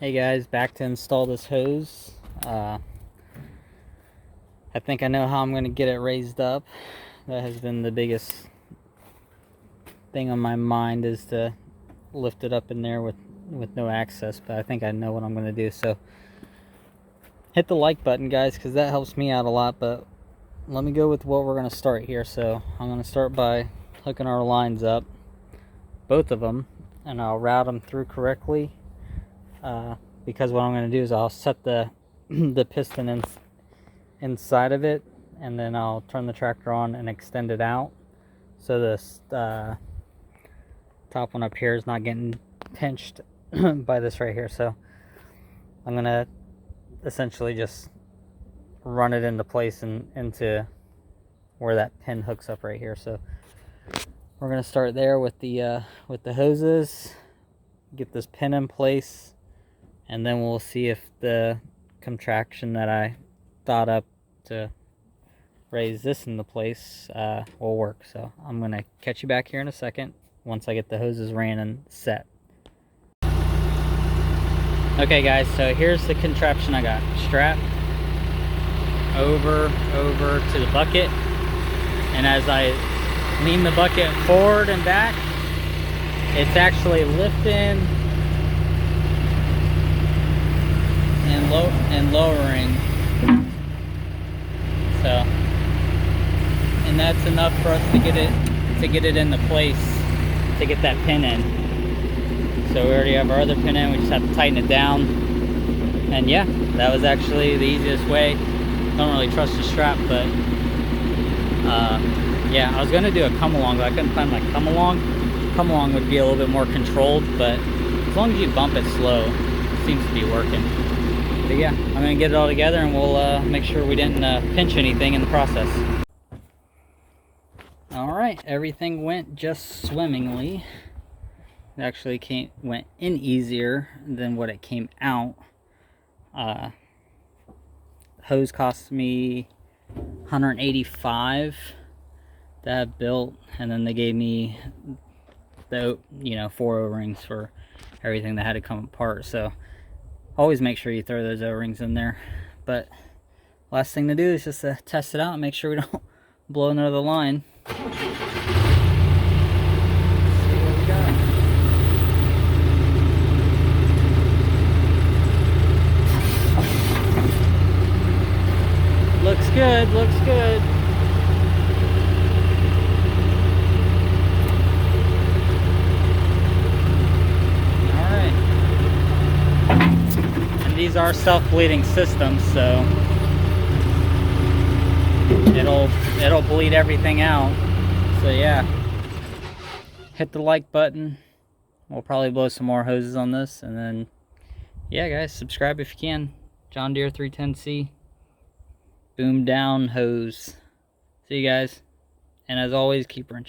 Hey guys, back to install this hose. I think I know how I'm going to get it raised up. That has been the biggest thing on my mind, is to lift it up in there with no access, but I think I know what I'm going to do. So hit the like button, guys, because that helps me out a lot. But let me go with what we're going to start here. So I'm going to start by hooking our lines up, both of them, and I'll route them through correctly. Because what I'm going to do is I'll set the the piston inside of it, and then I'll turn the tractor on and extend it out, so this top one up here is not getting pinched by this right here. So I'm going to essentially just run it into place and into where that pin hooks up right here. So we're going to start there with the hoses, get this pin in place, and then we'll see if the contraption that I thought up to raise this into place will work. So I'm gonna catch you back here in a second once I get the hoses ran and set. Okay guys, so here's the contraption I got strapped over to the bucket, and as I lean the bucket forward and back, it's actually lifting and lowering. So, and that's enough for us to get it into place, to get that pin in. So we already have our other pin in, we just have to tighten it down. And yeah, that was actually the easiest way. Don't really trust the strap, but yeah, I was gonna do a come along, but I couldn't find my come along. Come along would be a little bit more controlled, but as long as you bump it slow, it seems to be working. But yeah, I'm gonna get it all together, and we'll make sure we didn't pinch anything in the process. All right, everything went just swimmingly. It actually went in easier than what it came out. Hose cost me $185 to have built, and then they gave me the 4 O-rings for everything that had to come apart. So always make sure you throw those O-rings in there. But last thing to do is just to test it out and make sure we don't blow another line. See what we got. Looks good, looks good. These are self-bleeding systems, so it'll bleed everything out. So yeah, hit the like button. We'll probably blow some more hoses on this, and then yeah guys, subscribe if you can. John Deere 310C boom down hose. See you guys, and as always, keep wrenching.